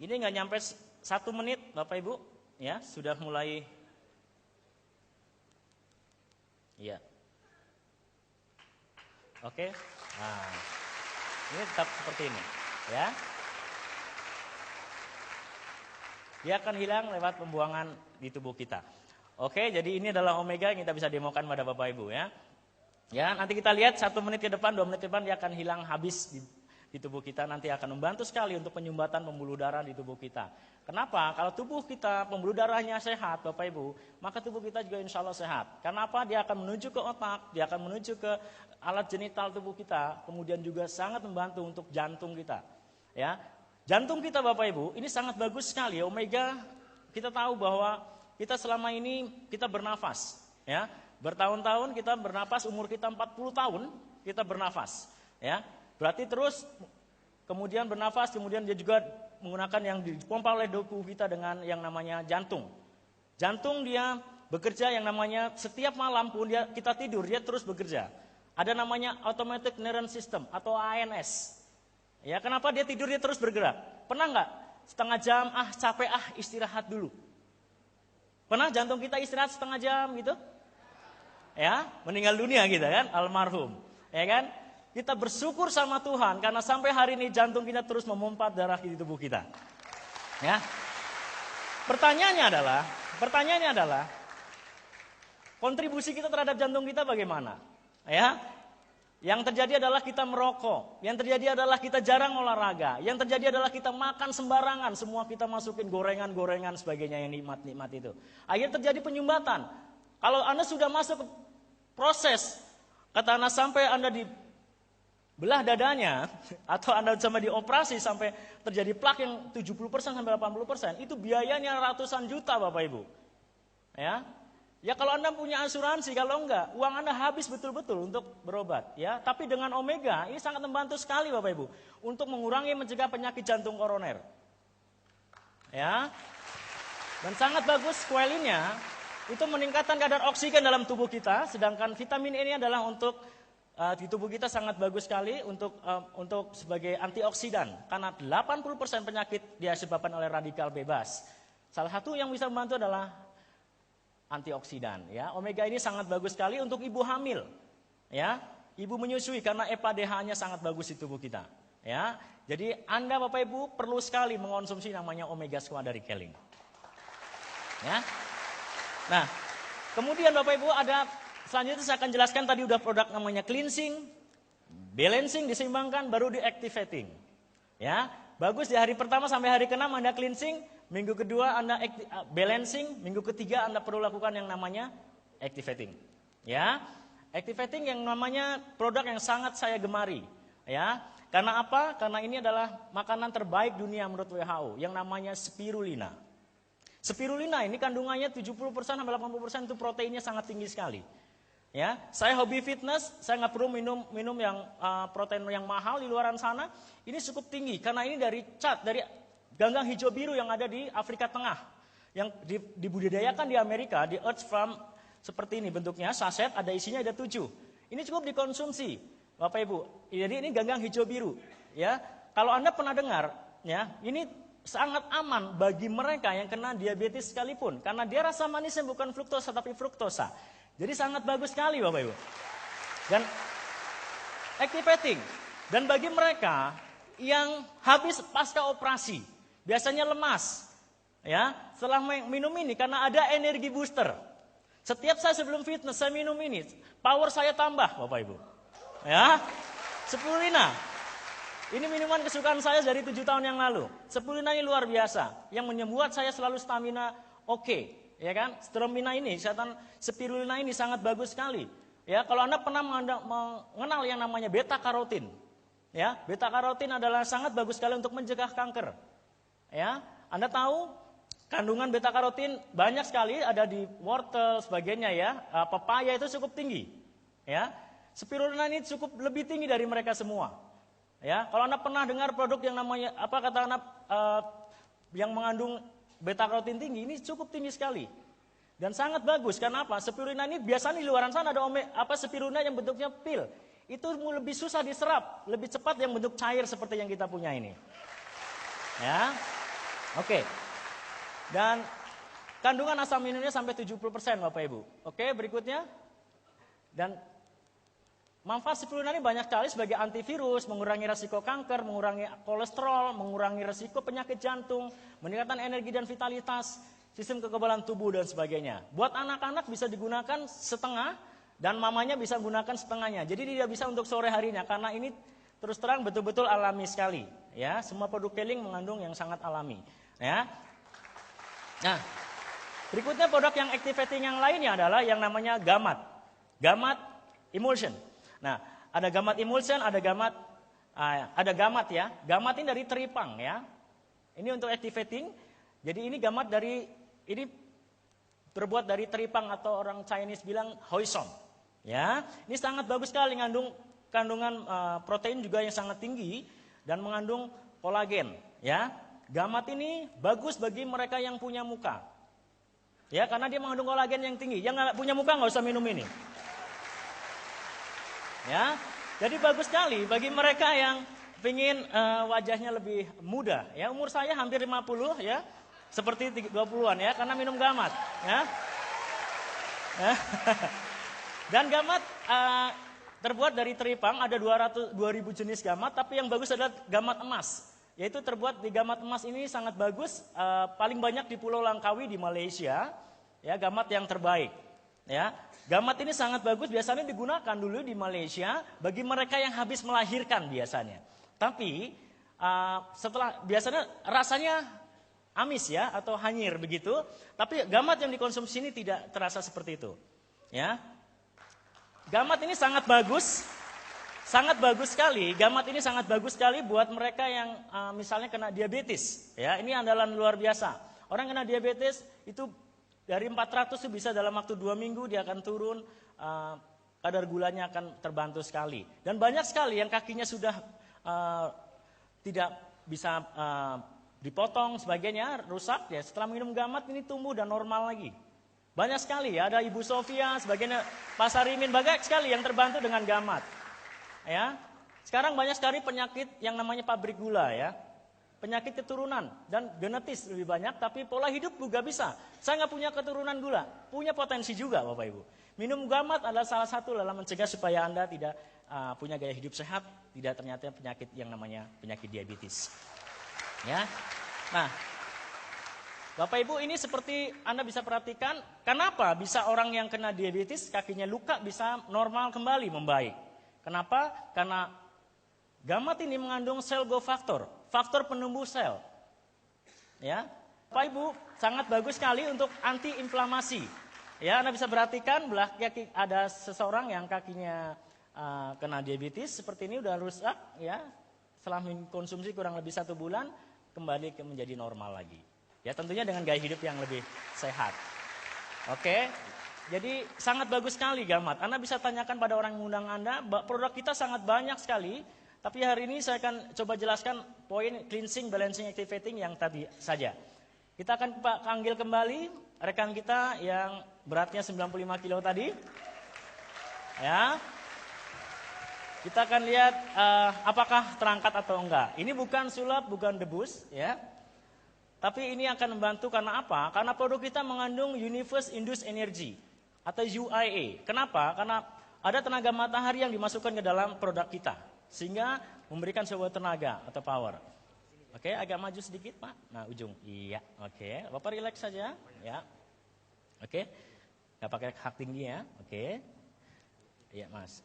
Ini nggak nyampe 1 menit, Bapak Ibu, ya sudah mulai, ya, oke. Nah, ini tetap seperti ini, ya. Dia akan hilang lewat pembuangan di tubuh kita. Oke, jadi ini adalah omega yang kita bisa demokan pada Bapak Ibu, ya. Ya, nanti kita lihat 1 menit ke depan, 2 menit ke depan dia akan hilang habis di tubuh kita, nanti akan membantu sekali untuk penyumbatan pembuluh darah di tubuh kita. Kenapa? Kalau tubuh kita pembuluh darahnya sehat, Bapak Ibu, maka tubuh kita juga insya Allah sehat. Kenapa? Dia akan menuju ke otak, dia akan menuju ke alat genital tubuh kita, kemudian juga sangat membantu untuk jantung kita. Ya, jantung kita Bapak Ibu, ini sangat bagus sekali. Omega, kita tahu bahwa kita selama ini kita bernafas, ya, bertahun-tahun kita bernafas, umur kita 40 tahun kita bernafas, ya. Berarti terus kemudian bernafas, kemudian dia juga menggunakan yang dipompa oleh tubuh kita dengan yang namanya jantung. Jantung dia bekerja yang namanya setiap malam pun kita tidur, dia terus bekerja. Ada namanya automatic neuron system atau ANS. Ya, kenapa dia tidur dia terus bergerak? Pernah nggak setengah jam, capek, istirahat dulu? Pernah jantung kita istirahat setengah jam gitu? Ya, meninggal dunia gitu kan, almarhum. Ya kan? Kita bersyukur sama Tuhan karena sampai hari ini jantung kita terus memompa darah di tubuh kita. Ya. Pertanyaannya adalah kontribusi kita terhadap jantung kita bagaimana? Ya. Yang terjadi adalah kita merokok, yang terjadi adalah kita jarang olahraga, yang terjadi adalah kita makan sembarangan, semua kita masukin gorengan-gorengan sebagainya yang nikmat-nikmat itu. Akhirnya terjadi penyumbatan. Kalau Anda sudah masuk ke proses, kata Anda sampai Anda belah dadanya atau Anda sama dioperasi sampai terjadi plak yang 70% sampai 80%, itu biayanya ratusan juta Bapak Ibu. Ya. Ya kalau Anda punya asuransi, kalau enggak, uang Anda habis betul-betul untuk berobat, ya. Tapi dengan omega ini sangat membantu sekali Bapak Ibu untuk mengurangi mencegah penyakit jantung koroner. Ya. Dan sangat bagus squalinnya itu meningkatkan kadar oksigen dalam tubuh kita, sedangkan vitamin E ini adalah untuk di tubuh kita sangat bagus sekali untuk sebagai antioksidan karena 80% penyakit disebabkan oleh radikal bebas. Salah satu yang bisa membantu adalah antioksidan, ya. Omega ini sangat bagus sekali untuk ibu hamil, ya. Ibu menyusui karena EPA DHA-nya sangat bagus di tubuh kita, ya. Jadi Anda Bapak Ibu perlu sekali mengonsumsi namanya omega squad dari Keling. Ya. Nah, kemudian Bapak Ibu ada selanjutnya saya akan jelaskan tadi udah produk namanya cleansing, balancing diseimbangkan, baru deactivating. Ya, bagus di hari pertama sampai hari ke-6 Anda cleansing, minggu kedua Anda balancing, minggu ketiga Anda perlu lakukan yang namanya activating. Ya, activating yang namanya produk yang sangat saya gemari. Ya, karena apa? Karena ini adalah makanan terbaik dunia menurut WHO yang namanya spirulina. Spirulina ini kandungannya 70% sampai 80% itu proteinnya sangat tinggi sekali. Ya, saya hobi fitness, saya nggak perlu minum yang protein yang mahal di luaran sana. Ini cukup tinggi karena ini dari ganggang hijau biru yang ada di Afrika Tengah, yang dibudidayakan di Amerika, di Earth Farm seperti ini bentuknya, saset, ada isinya ada 7. Ini cukup dikonsumsi, Bapak Ibu. Jadi ini ganggang hijau biru. Ya, kalau Anda pernah dengar, ya, ini sangat aman bagi mereka yang kena diabetes sekalipun, karena dia rasa manisnya bukan fruktosa tapi fruktosa. Jadi sangat bagus sekali Bapak Ibu. Dan activating. Dan bagi mereka yang habis pasca operasi, biasanya lemas, ya, setelah minum ini karena ada energi booster. Setiap saya sebelum fitness saya minum ini, power saya tambah Bapak Ibu. Ya. Spirulina. Ini minuman kesukaan saya dari 7 tahun yang lalu. Spirulina ini luar biasa, yang membuat saya selalu stamina oke. Ya kan, stromina ini, spirulina ini sangat bagus sekali. Ya, kalau Anda pernah mengenal yang namanya beta karotin, ya, beta karotin adalah sangat bagus sekali untuk mencegah kanker. Ya, Anda tahu kandungan beta karotin banyak sekali ada di wortel sebagainya ya, pepaya itu cukup tinggi. Ya, spirulina ini cukup lebih tinggi dari mereka semua. Ya, kalau Anda pernah dengar produk yang namanya yang mengandung beta karotin tinggi, ini cukup tinggi sekali. Dan sangat bagus, karena apa? Spirulina ini biasanya di luaran sana ada spirulina yang bentuknya pil. Itu lebih susah diserap, lebih cepat yang bentuk cair seperti yang kita punya ini. Ya. Oke. Dan kandungan asam aminonya sampai 70% Bapak Ibu. Oke, berikutnya. Dan manfaat spirulina ini banyak sekali sebagai antivirus, mengurangi resiko kanker, mengurangi kolesterol, mengurangi resiko penyakit jantung, meningkatkan energi dan vitalitas, sistem kekebalan tubuh dan sebagainya. Buat anak-anak bisa digunakan setengah dan mamanya bisa gunakan setengahnya. Jadi tidak bisa untuk sore harinya karena ini terus terang betul-betul alami sekali. Ya, semua produk Keling mengandung yang sangat alami. Ya. Nah, berikutnya produk yang activating yang lainnya adalah yang namanya gamat. Gamat emulsion. Nah, ada gamat emulsion, ada gamat ya. Gamat ini dari teripang ya. Ini untuk activating. Jadi ini gamat ini terbuat dari teripang atau orang Chinese bilang hoisom. Ya, ini sangat bagus sekali kandungan protein juga yang sangat tinggi dan mengandung kolagen. Ya, gamat ini bagus bagi mereka yang punya muka. Ya, karena dia mengandung kolagen yang tinggi. Yang nggak punya muka nggak usah minum ini. Ya, jadi bagus sekali bagi mereka yang ingin wajahnya lebih muda. Ya, umur saya hampir 50 ya, seperti 20-an ya, karena minum gamat. Ya. Dan gamat terbuat dari teripang, ada 2000 jenis gamat, tapi yang bagus adalah gamat emas. Yaitu terbuat di gamat emas ini sangat bagus, paling banyak di Pulau Langkawi di Malaysia, ya, gamat yang terbaik. Ya. Gamat ini sangat bagus, biasanya digunakan dulu di Malaysia bagi mereka yang habis melahirkan biasanya. Tapi biasanya rasanya amis ya atau hanyir begitu. Tapi gamat yang dikonsumsi ini tidak terasa seperti itu. Ya, gamat ini sangat bagus sekali. Gamat ini sangat bagus sekali buat mereka yang misalnya kena diabetes. Ya, ini andalan luar biasa. Orang kena diabetes itu dari 400 itu bisa dalam waktu 2 minggu dia akan turun, kadar gulanya akan terbantu sekali. Dan banyak sekali yang kakinya sudah tidak bisa dipotong sebagainya, rusak ya. Setelah minum gamat ini tumbuh dan normal lagi. Banyak sekali ya, ada Ibu Sofia, sebagainya, Pak Sarimin, banyak sekali yang terbantu dengan gamat. Ya, sekarang banyak sekali penyakit yang namanya pabrik gula ya. Penyakit keturunan dan genetis lebih banyak, tapi pola hidup juga bisa. Saya nggak punya keturunan gula, punya potensi juga Bapak Ibu. Minum gamat adalah salah satu dalam mencegah supaya Anda tidak punya gaya hidup sehat, tidak ternyata penyakit yang namanya penyakit diabetes. Ya, nah Bapak Ibu ini seperti Anda bisa perhatikan, kenapa bisa orang yang kena diabetes kakinya luka bisa normal kembali membaik. Kenapa? Karena gamat ini mengandung sel growth factor, faktor penumbuh sel. Ya, Bapak Ibu sangat bagus sekali untuk anti-inflamasi. Ya, Anda bisa perhatikan belah kaki ada seseorang yang kakinya kena diabetes seperti ini udah rusak ya. Setelah mengkonsumsi kurang lebih 1 bulan kembali menjadi normal lagi. Ya, tentunya dengan gaya hidup yang lebih sehat. Oke. Jadi sangat bagus sekali Gamat. Anda bisa tanyakan pada orang yang mengundang Anda, produk kita sangat banyak sekali. Tapi hari ini saya akan coba jelaskan poin cleansing, balancing, activating yang tadi saja. Kita akan panggil kembali rekan kita yang beratnya 95 kilo tadi. Ya. Kita akan lihat apakah terangkat atau enggak. Ini bukan sulap, bukan debus, ya. Tapi ini akan membantu karena apa? Karena produk kita mengandung Universe Induced Energy atau UIA. Kenapa? Karena ada tenaga matahari yang dimasukkan ke dalam produk kita. Sehingga memberikan sebuah tenaga atau power. Oke, agak maju sedikit Pak. Nah, ujung. Iya, oke. Bapak relax saja. Ya. Oke. Gak pakai hak tinggi ya. Oke. Iya Mas.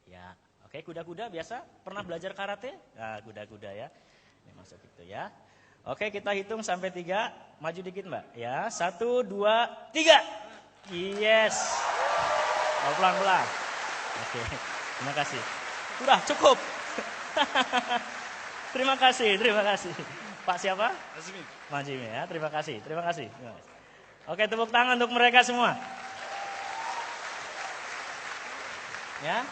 Ya. Oke, kuda-kuda biasa. Pernah belajar karate? Nah, kuda-kuda ya. Ini masuk itu ya. Oke, kita hitung sampai 3. Maju dikit Mbak. Ya, 1, 2, 3. Yes. Oh, pelan-pelan. Oke, terima kasih. Udah cukup. Terima kasih. Pak siapa? Majimi ya, terima kasih. Oke, tepuk tangan untuk mereka semua. Ya.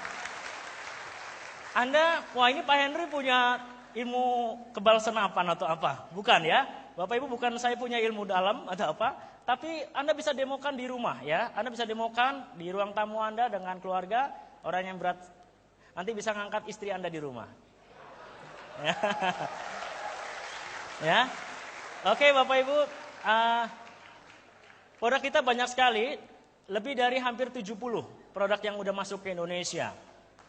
Anda, wah ini Pak Henry punya ilmu kebal senapan atau apa? Bukan ya. Bapak Ibu, bukan saya punya ilmu dalam atau apa. Tapi Anda bisa demokan di rumah ya. Anda bisa demokan di ruang tamu Anda dengan keluarga. Orang yang berat nanti bisa ngangkat istri Anda di rumah. Ya. Ya. Oke Bapak Ibu. Produk kita banyak sekali. Lebih dari hampir 70 produk yang udah masuk ke Indonesia.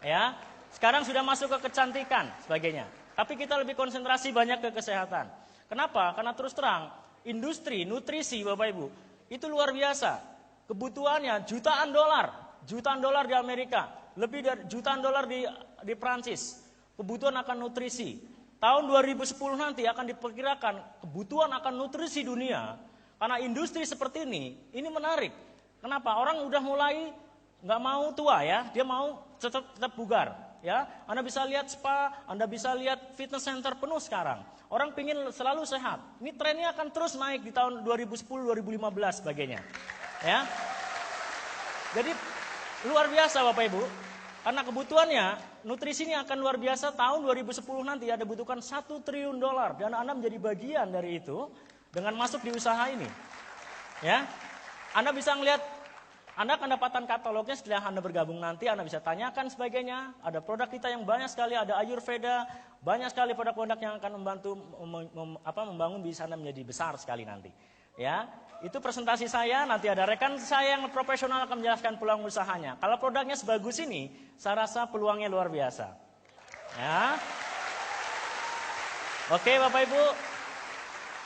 Ya. Sekarang sudah masuk ke kecantikan sebagainya. Tapi kita lebih konsentrasi banyak ke kesehatan. Kenapa? Karena terus terang, industri nutrisi Bapak Ibu, itu luar biasa. Kebutuhannya jutaan dolar di Amerika, lebih dari jutaan dolar di Prancis. Kebutuhan akan nutrisi. Tahun 2010 nanti akan diperkirakan kebutuhan akan nutrisi dunia. Karena industri seperti ini menarik. Kenapa? Orang udah mulai nggak mau tua ya, dia mau tetap bugar. Ya, Anda bisa lihat spa, Anda bisa lihat fitness center penuh sekarang. Orang pingin selalu sehat. Ini trennya akan terus naik di tahun 2010, 2015 sebagainya. Ya. Jadi luar biasa Bapak Ibu. Karena kebutuhannya nutrisi ini akan luar biasa. Tahun 2010 nanti ada butuhkan $1 triliun dan Anda menjadi bagian dari itu dengan masuk di usaha ini. Ya. Anda bisa melihat, Anda akan dapatkan katalognya setelah Anda bergabung nanti, Anda bisa tanyakan sebagainya. Ada produk kita yang banyak sekali, ada Ayurveda, banyak sekali produk-produk yang akan membantu membangun bisnis Anda menjadi besar sekali nanti. Ya, itu presentasi saya, nanti ada rekan saya yang profesional akan menjelaskan peluang usahanya. Kalau produknya sebagus ini, saya rasa peluangnya luar biasa. Ya. Oke Bapak Ibu,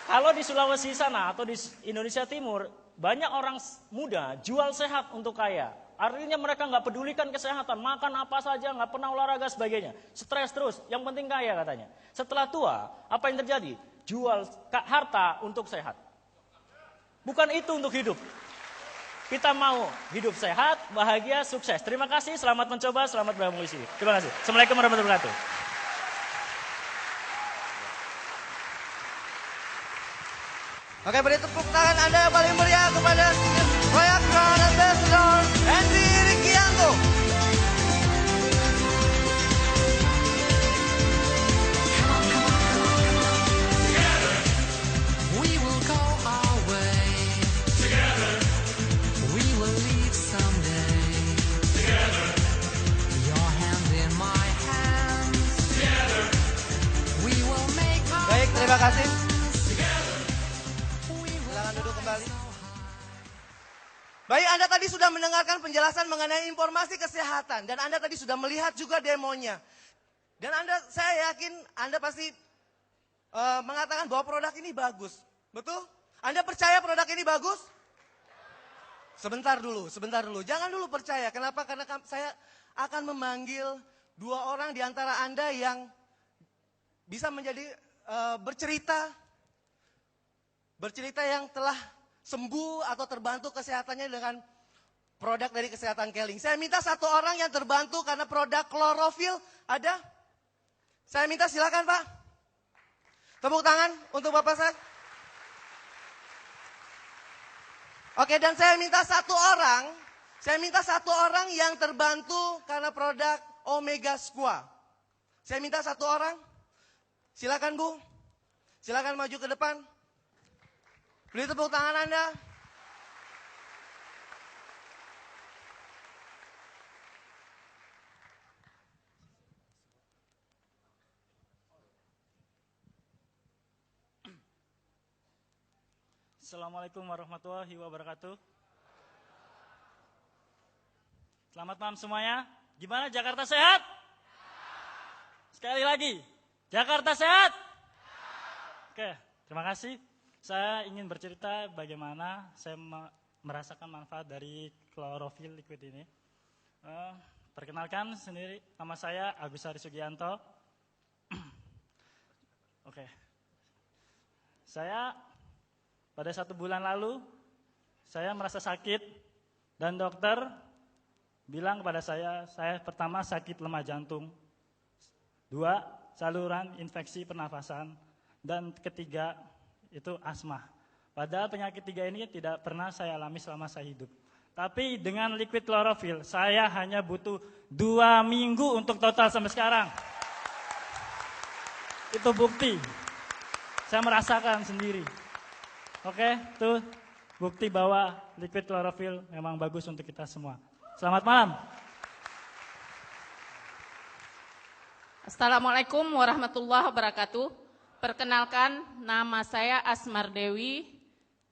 kalau di Sulawesi sana atau di Indonesia Timur, banyak orang muda jual sehat untuk kaya. Artinya mereka nggak pedulikan kesehatan, makan apa saja, nggak pernah olahraga sebagainya. Stres terus, yang penting kaya katanya. Setelah tua, apa yang terjadi? Jual harta untuk sehat. Bukan itu untuk hidup. Kita mau hidup sehat, bahagia, sukses. Terima kasih, selamat mencoba, selamat bergabung di sini. Terima kasih. Assalamualaikum warahmatullahi wabarakatuh. Oke, beri tepuk tangan Anda yang paling meriah kepada Royal Crown Ambassador Henry Rikianto. We will go our way. Together. We will lead someday. Together. Your hand in my hand. Together. We will make our Baik, terima kasih. Duduk kembali. Baik, Anda tadi sudah mendengarkan penjelasan mengenai informasi kesehatan dan Anda tadi sudah melihat juga demonya. Dan saya yakin Anda pasti mengatakan bahwa produk ini bagus. Betul? Anda percaya produk ini bagus? Sebentar dulu. Jangan dulu percaya. Kenapa? Karena saya akan memanggil 2 orang di antara Anda yang bisa menjadi bercerita yang telah sembuh atau terbantu kesehatannya dengan produk dari Kesehatan Keling. Saya minta 1 orang yang terbantu karena produk klorofil ada. Saya minta silakan Pak. Tepuk tangan untuk Bapak saya. Oke, dan saya minta satu orang yang terbantu karena produk Omega Squat. Saya minta satu orang. Silakan Bu. Silakan maju ke depan. Beri tepuk tangan Anda. Assalamualaikum warahmatullahi wabarakatuh. Selamat malam semuanya. Gimana Jakarta sehat? Sekali lagi, Jakarta sehat? Oke, terima kasih. Saya ingin bercerita bagaimana saya merasakan manfaat dari klorofil liquid ini. Perkenalkan sendiri, nama saya Agus Hari Sugianto. Oke, saya pada 1 bulan lalu, saya merasa sakit dan dokter bilang kepada saya pertama sakit lemah jantung, 2 saluran infeksi pernafasan, dan ketiga itu asma. Padahal penyakit 3 ini tidak pernah saya alami selama saya hidup. Tapi dengan liquid klorofil, saya hanya butuh 2 minggu untuk total sampai sekarang. Itu bukti, saya merasakan sendiri. Oke, itu bukti bahwa liquid klorofil memang bagus untuk kita semua. Selamat malam. Assalamualaikum warahmatullahi wabarakatuh. Perkenalkan, nama saya Asmar Dewi,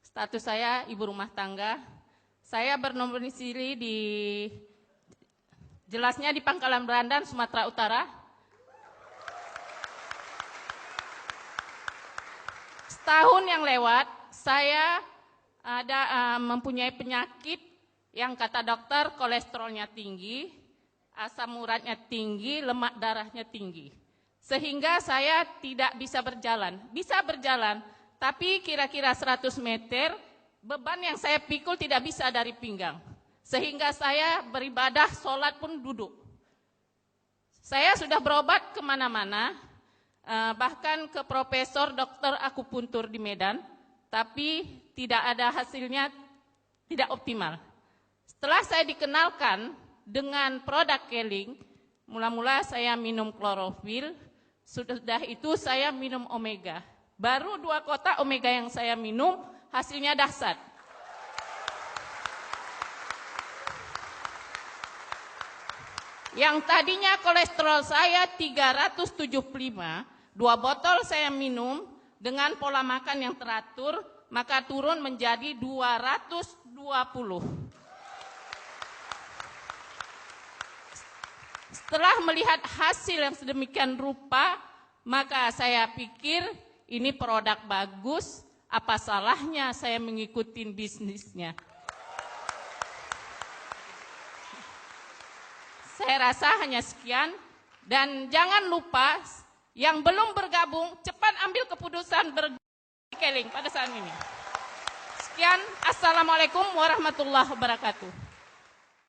status saya ibu rumah tangga. Saya berdomisili jelasnya di Pangkalan Berandan, Sumatera Utara. Setahun yang lewat, saya mempunyai penyakit yang kata dokter kolesterolnya tinggi, asam uratnya tinggi, lemak darahnya tinggi. Sehingga saya tidak bisa berjalan. Bisa berjalan, tapi kira-kira 100 meter, beban yang saya pikul tidak bisa dari pinggang. Sehingga saya beribadah, sholat pun duduk. Saya sudah berobat kemana-mana, bahkan ke profesor dokter akupuntur di Medan, tapi tidak ada hasilnya, tidak optimal. Setelah saya dikenalkan dengan produk Keling, mula-mula saya minum klorofil, sudah itu saya minum Omega. Baru 2 kotak Omega yang saya minum, hasilnya dahsyat. Yang tadinya kolesterol saya 375, 2 botol saya minum, dengan pola makan yang teratur, maka turun menjadi 220. Setelah melihat hasil yang sedemikian rupa, maka saya pikir ini produk bagus, apa salahnya saya mengikuti bisnisnya. Saya rasa hanya sekian, dan jangan lupa yang belum bergabung, cepat ambil keputusan bergabung Keling pada saat ini. Sekian, Assalamualaikum warahmatullahi wabarakatuh.